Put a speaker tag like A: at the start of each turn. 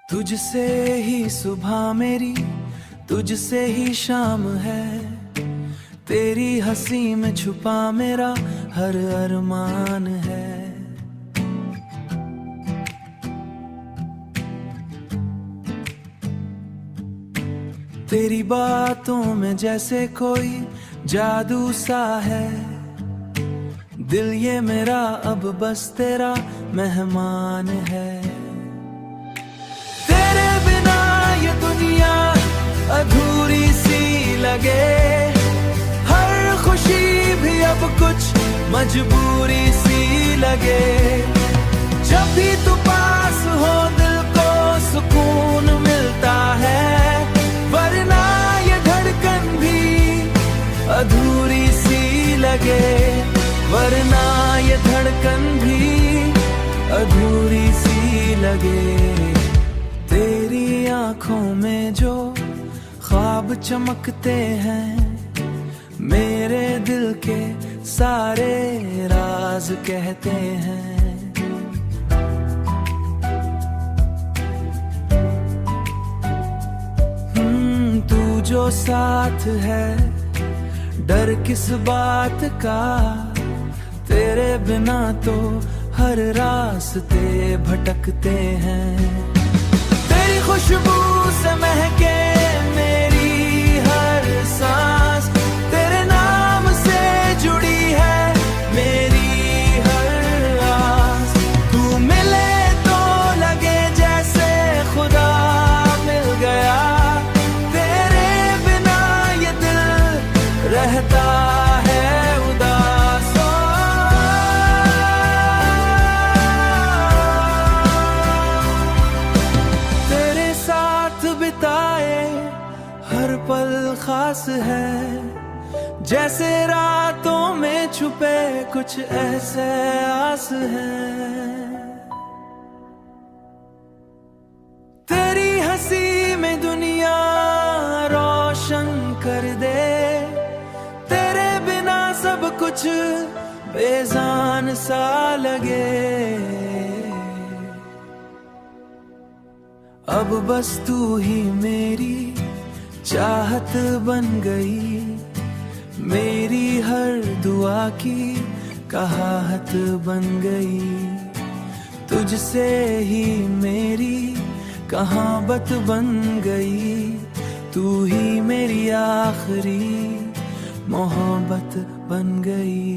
A: तुझसे ही सुबह मेरी, तुझसे ही शाम है। तेरी हंसी में छुपा मेरा हर अरमान है। तेरी बातों में जैसे कोई जादू सा है। दिल ये मेरा अब बस तेरा मेहमान है। तेरे बिना ये दुनिया अधूरी सी लगे। हर खुशी भी अब कुछ मजबूरी सी लगे। जब भी तू पास हो दिल को सुकून मिलता है। वरना ये धड़कन भी अधूरी सी लगे। वरना ये धड़कन भी अधूरी सी लगे। तेरी आंखों में जो ख्वाब चमकते हैं, मेरे दिल के सारे राज कहते हैं। तू जो साथ है डर किस बात का। तेरे बिना तो हर रास्ते भटकते हैं। तेरी खुशबू से महके मेरी हर सांस। तेरे नाम से जुड़ी है मेरी हर आस। तू मिले तो लगे जैसे खुदा मिल गया। तेरे बिना ये दिल रहता है उदास। तेरे साथ बिताए हर पल खास है। जैसे रातों में छुपे कुछ ऐसे आस है। तेरी हंसी में दुनिया रोशन कर दे। तेरे बिना सब कुछ बेजान सा लगे। अब बस तू ही मेरी चाहत बन गई। मेरी हर दुआ की कहावत बन गई। तुझसे ही मेरी कहावत बन गई। तू ही मेरी आखिरी मोहब्बत बन गई।